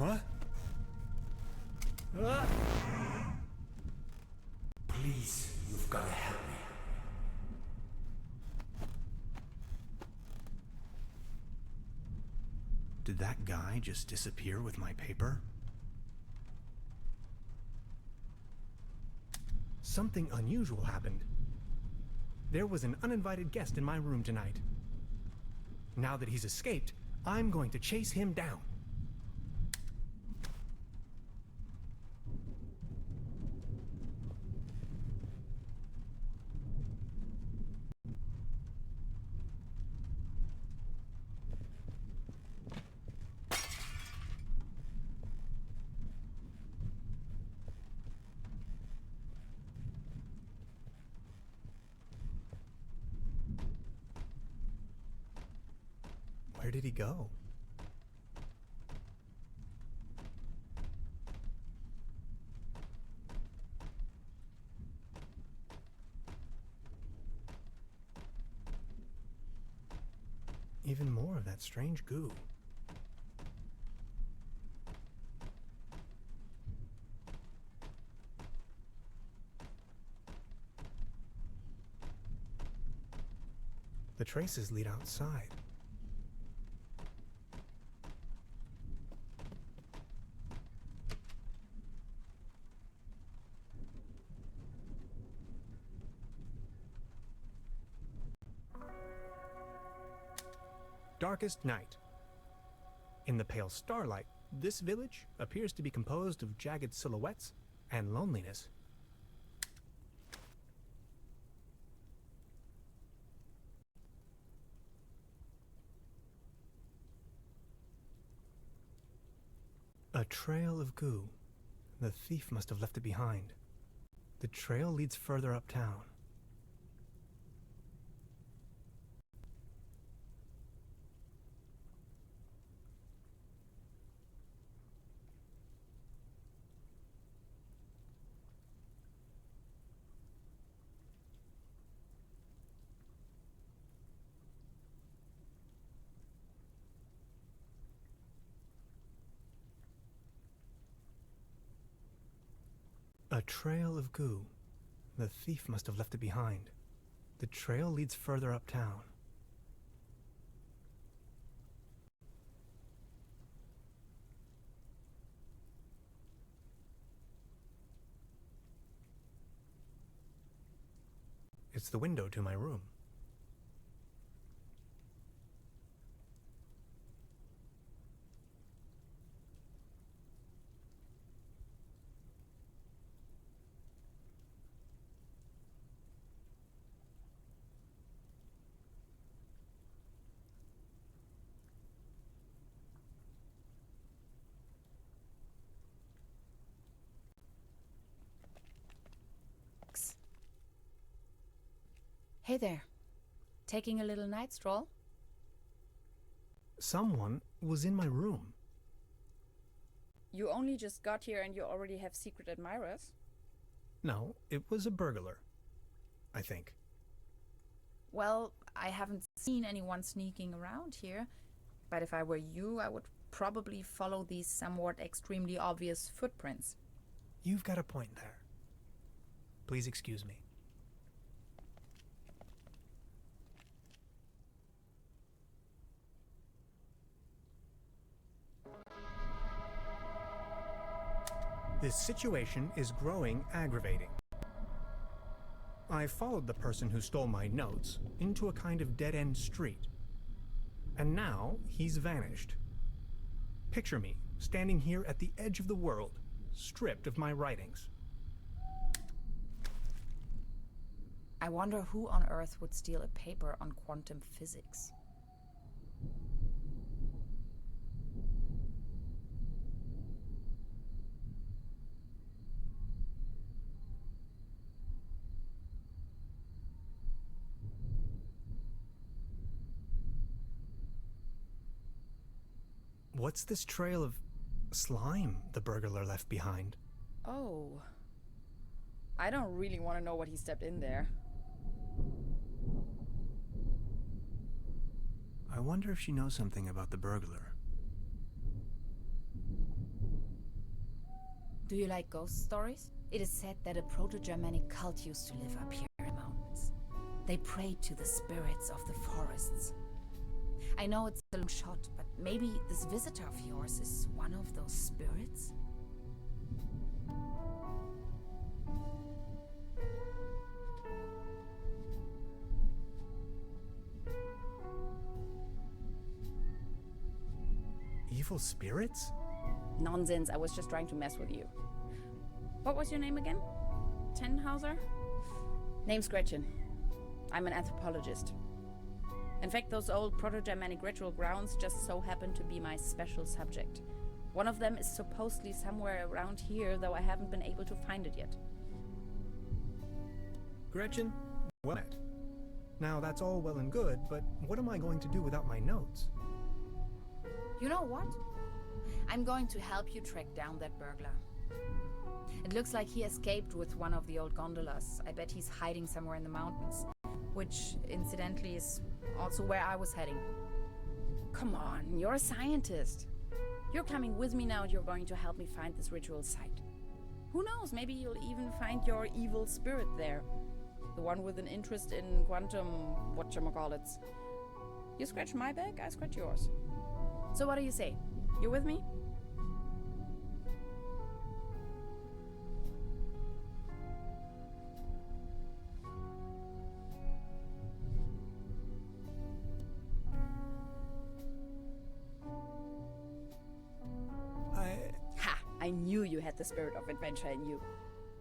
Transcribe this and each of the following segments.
What? Please, you've got to help me. Did that guy just disappear with my paper? Something unusual happened. There was an uninvited guest in my room tonight. Now that he's escaped, I'm going to chase him down. Where did he go? Even more of that strange goo. The traces lead outside. Darkest night. In the pale starlight, this village appears to be composed of jagged silhouettes and loneliness. A trail of goo. The thief must have left it behind. The trail leads further uptown. A trail of goo. The thief must have left it behind. The trail leads further uptown. It's the window to my room. Hey there. Taking a little night stroll? Someone was in my room. You only just got here and you already have secret admirers? No, it was a burglar, I think. Well, I haven't seen anyone sneaking around here, but if I were you, I would probably follow these somewhat extremely obvious footprints. You've got a point there. Please excuse me. This situation is growing aggravating. I followed the person who stole my notes into a kind of dead-end street. And now he's vanished. Picture me standing here at the edge of the world, stripped of my writings. I wonder who on Earth would steal a paper on quantum physics. What's this trail of slime the burglar left behind? Oh. I don't really want to know what he stepped in there. I wonder if she knows something about the burglar. Do you like ghost stories? It is said that a Proto-Germanic cult used to live up here in the mountains. They prayed to the spirits of the forests. I know it's a long shot, but maybe this visitor of yours is one of those spirits? Evil spirits? Nonsense, I was just trying to mess with you. What was your name again? Tenhauser? Name's Gretchen. I'm an anthropologist. In fact, those old Proto-Germanic ritual grounds just so happen to be my special subject. One of them is supposedly somewhere around here, though I haven't been able to find it yet. Gretchen, well met. Now that's all well and good, but what am I going to do without my notes? You know what? I'm going to help you track down that burglar. It looks like he escaped with one of the old gondolas. I bet he's hiding somewhere in the mountains, which incidentally is also where I was heading. Come on, you're a scientist. You're coming with me now and you're going to help me find this ritual site. Who knows, maybe you'll even find your evil spirit there. The one with an interest in quantum whatchamacallits. You scratch my back, I scratch yours. So what do you say? You with me? I knew you had the spirit of adventure in you.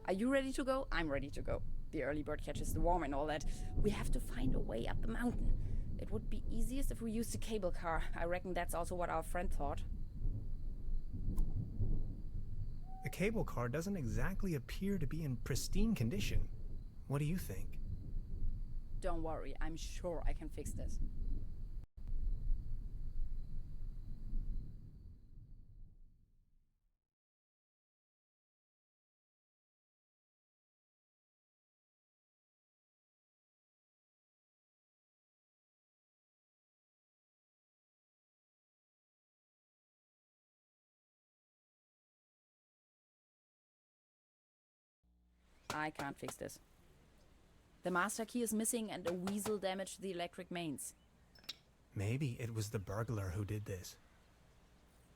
Are you ready to go? I'm ready to go. The early bird catches the worm and all that. We have to find a way up the mountain. It would be easiest if we used a cable car. I reckon that's also what our friend thought. The cable car doesn't exactly appear to be in pristine condition. What do you think? Don't worry, I'm sure I can fix this. I can't fix this. The master key is missing and a weasel damaged the electric mains. Maybe it was the burglar who did this.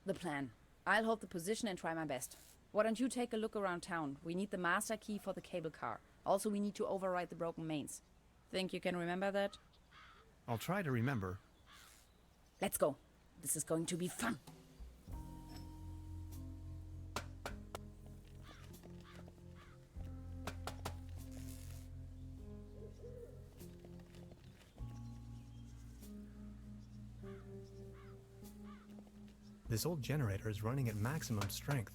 The plan. I'll hold the position and try my best. Why don't you take a look around town? We need the master key for the cable car. Also, we need to override the broken mains. Think you can remember that? I'll try to remember. Let's go. This is going to be fun. This old generator is running at maximum strength.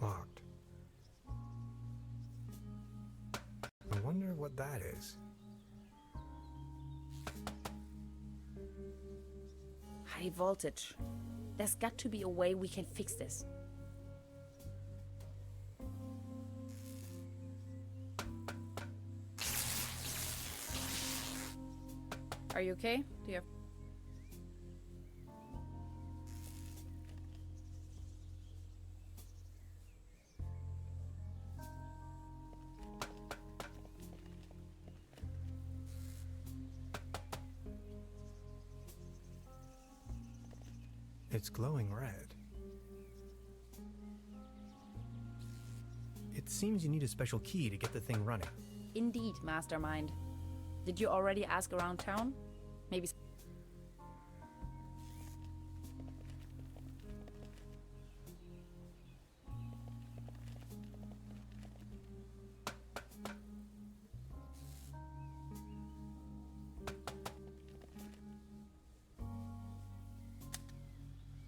Locked. I wonder what that is. High voltage. There's got to be a way we can fix this. Are you okay? Do you have... It's glowing red. It seems you need a special key to get the thing running. Indeed, mastermind. Did you already ask around town? Maybe...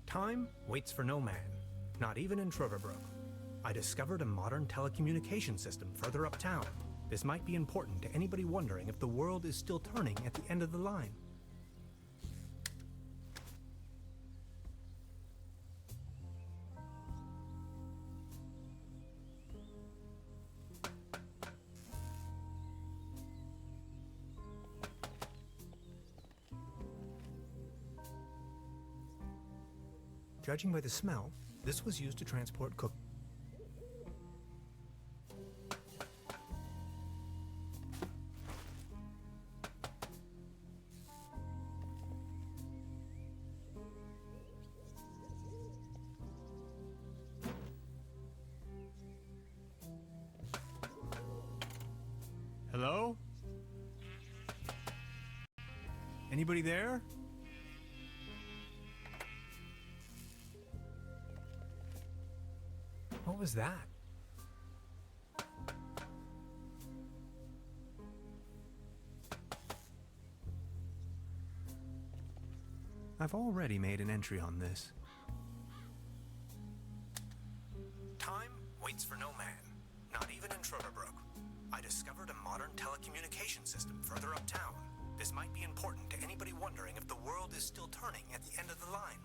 Time waits for no man, not even in TRUBERBROOK. I discovered a modern telecommunication system further uptown. This might be important to anybody wondering if the world is still turning at the end of the line. Judging by the smell, this was used to transport cook. Hello? Anybody there? What was that? I've already made an entry on this. Time waits for no man, not even in TRUBERBROOK. I discovered a modern telecommunication system further uptown. This might be important to anybody wondering if the world is still turning at the end of the line.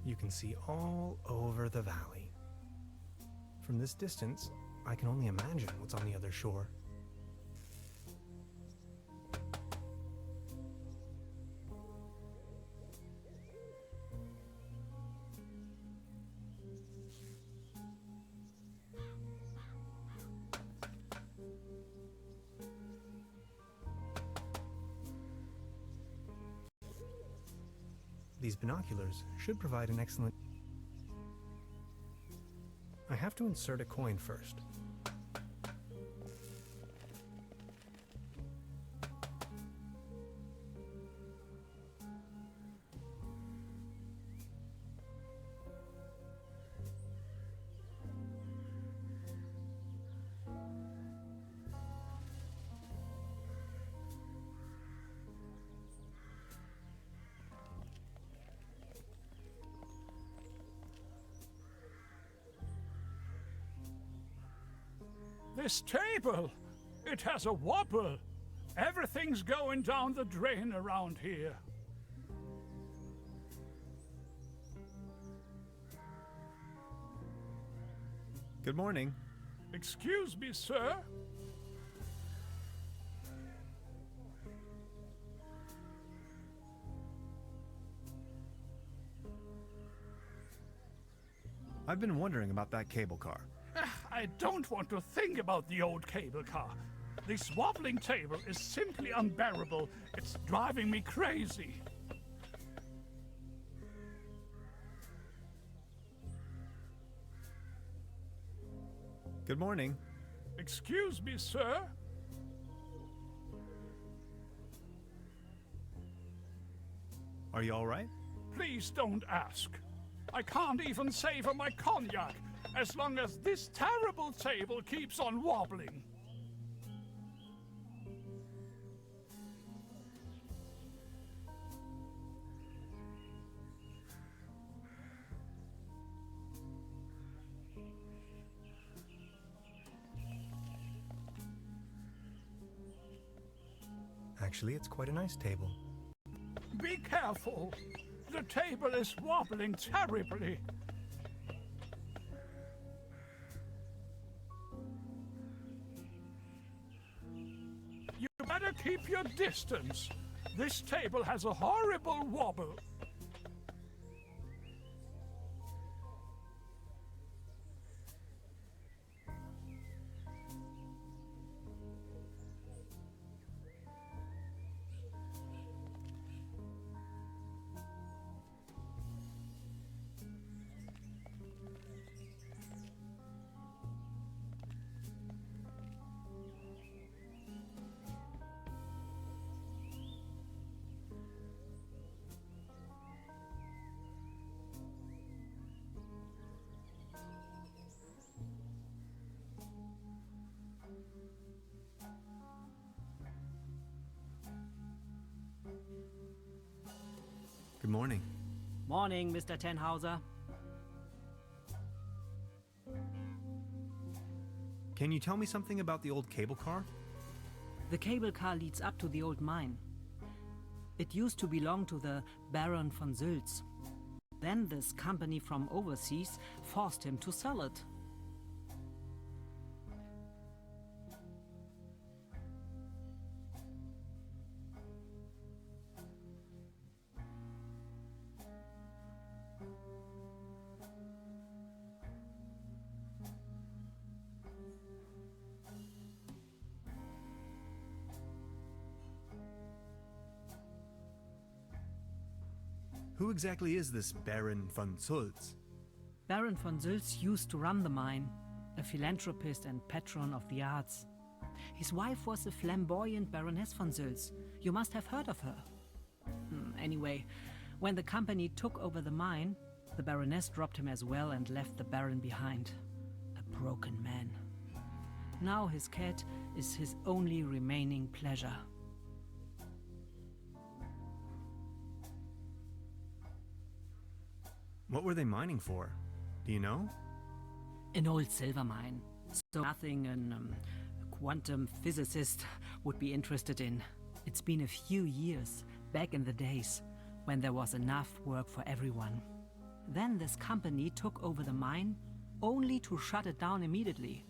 You can see all over the valley. From this distance, I can only imagine what's on the other shore. These binoculars should provide an excellent... I have to insert a coin first. This table, it has a wobble. Everything's going down the drain around here. Good morning. Excuse me, sir. I've been wondering about that cable car. I don't want to think about the old cable car. This wobbling table is simply unbearable. It's driving me crazy. Good morning. Excuse me, sir. Are you all right? Please don't ask. I can't even savor my cognac as long as this terrible table keeps on wobbling. Actually, it's quite a nice table. Be careful. The table is wobbling terribly. You better keep your distance. This table has a horrible wobble. Good morning. Morning, Mr. Tenhauser. Can you tell me something about the old cable car? The cable car leads up to the old mine. It used to belong to the Baron von Sülz. Then this company from overseas forced him to sell it. Who exactly is this Baron von Sülz? Baron von Sülz used to run the mine, a philanthropist and patron of the arts. His wife was a flamboyant Baroness von Sülz. You must have heard of her. Anyway, when the company took over the mine, the Baroness dropped him as well and left the Baron behind. A broken man. Now his cat is his only remaining pleasure. What were they mining for? Do you know? An old silver mine. So nothing a quantum physicist would be interested in. It's been a few years, back in the days, when there was enough work for everyone. Then this company took over the mine, only to shut it down immediately.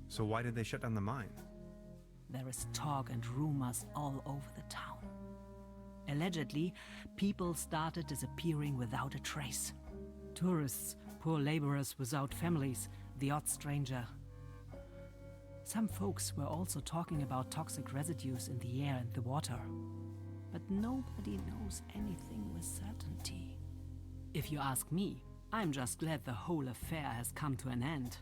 So why did they shut down the mine? There is talk and rumors all over the town. Allegedly, people started disappearing without a trace. Tourists, poor laborers without families, the odd stranger. Some folks were also talking about toxic residues in the air and the water. But nobody knows anything with certainty. If you ask me, I'm just glad the whole affair has come to an end.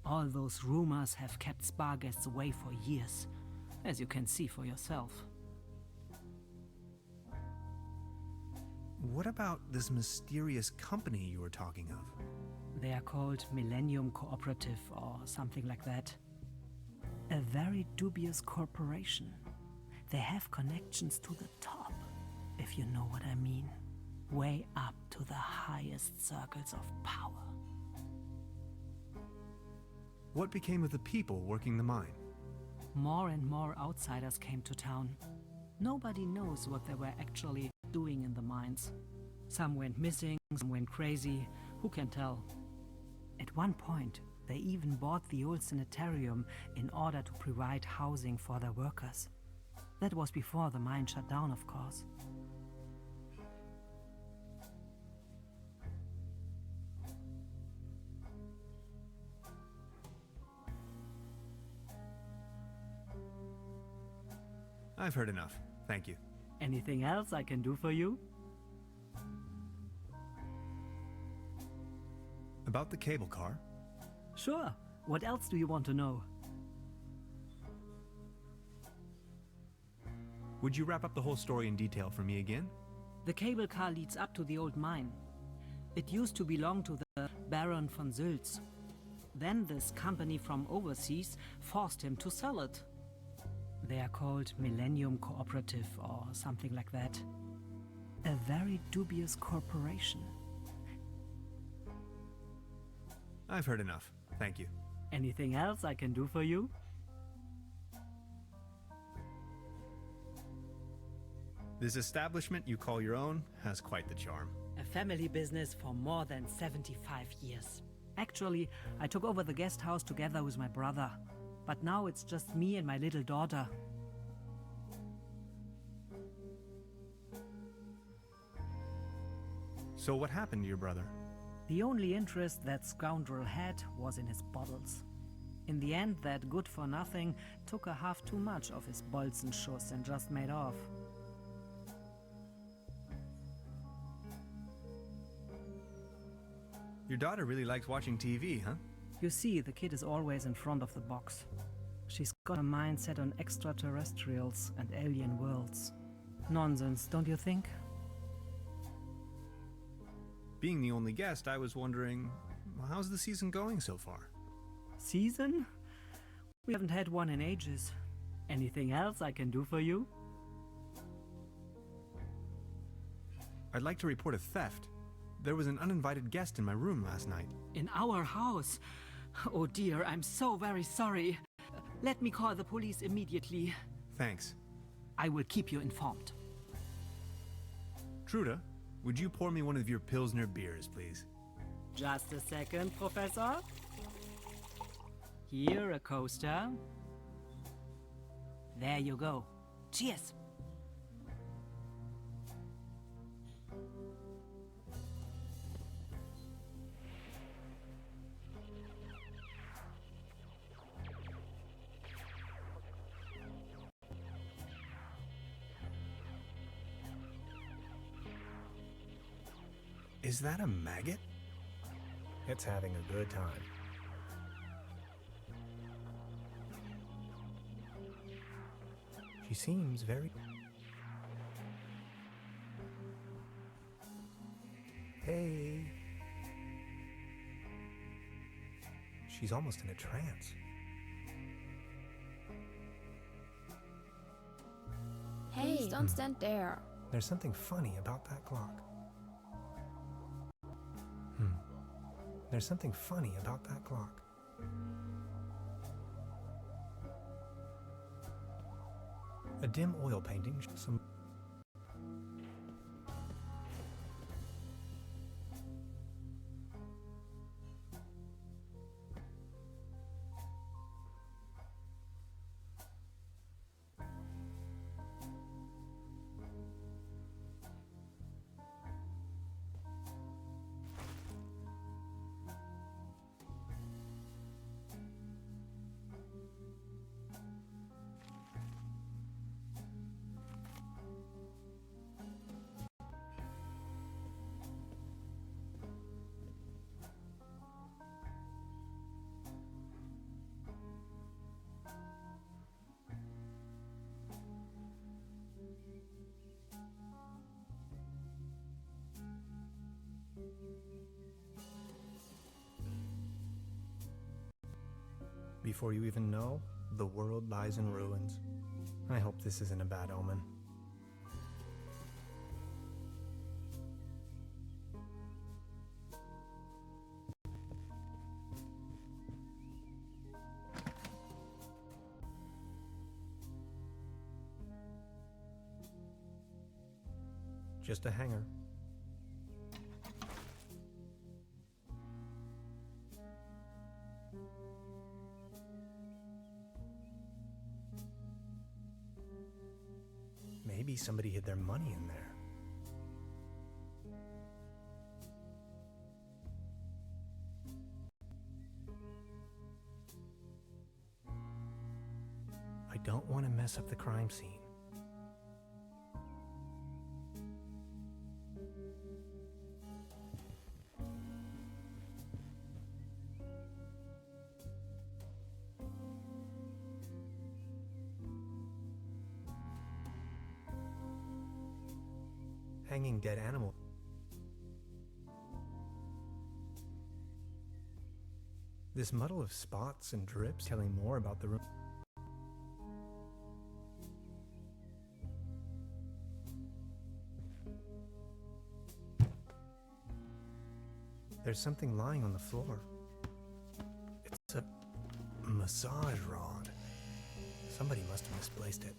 All those rumors have kept spa guests away for years, as you can see for yourself. What about this mysterious company you were talking of? They are called Millennium Cooperative or something like that. A very dubious corporation. They have connections to the top, if you know what I mean. Way up to the highest circles of power. What became of the people working the mine? More and more outsiders came to town. Nobody knows what they were actually doing in the mines. Some went missing, some went crazy. Who can tell? At one point, they even bought the old sanitarium in order to provide housing for their workers. That was before the mine shut down, of course. I've heard enough. Thank you. Anything else I can do for you? About the cable car? Sure. What else do you want to know? Would you wrap up the whole story in detail for me again? The cable car leads up to the old mine. It used to belong to the Baron von Sülz. Then this company from overseas forced him to sell it. They are called Millennium Cooperative or something like that. A very dubious corporation. I've heard enough. Thank you. Anything else I can do for you? This establishment you call your own has quite the charm. A family business for more than 75 years. Actually, I took over the guest house together with my brother. But now it's just me and my little daughter. So what happened to your brother? The only interest that scoundrel had was in his bottles. In the end, that good-for-nothing took a half too much of his Bolzenschuss and just made off. Your daughter really likes watching TV, huh? You see, the kid is always in front of the box. She's got a mind set on extraterrestrials and alien worlds. Nonsense, don't you think? Being the only guest, I was wondering, how's the season going so far? Season? We haven't had one in ages. Anything else I can do for you? I'd like to report a theft. There was an uninvited guest in my room last night. In our house? Oh dear, I'm so very sorry. Let me call the police immediately. Thanks. I will keep you informed. Truda, would you pour me one of your Pilsner beers, please? Just a second, Professor. Here, a coaster. There you go. Cheers. Is that a maggot? It's having a good time. She seems very... Hey. She's almost in a trance. Hey, don't stand there. There's something funny about that clock. There's something funny about that clock. A dim oil painting, some... Before you even know, the world lies in ruins. I hope this isn't a bad omen. Just a hanger. Maybe somebody hid their money in there. I don't want to mess up the crime scene. Hanging dead animal. This muddle of spots and drips telling more about the room. There's something lying on the floor. It's a massage rod. Somebody must have misplaced it.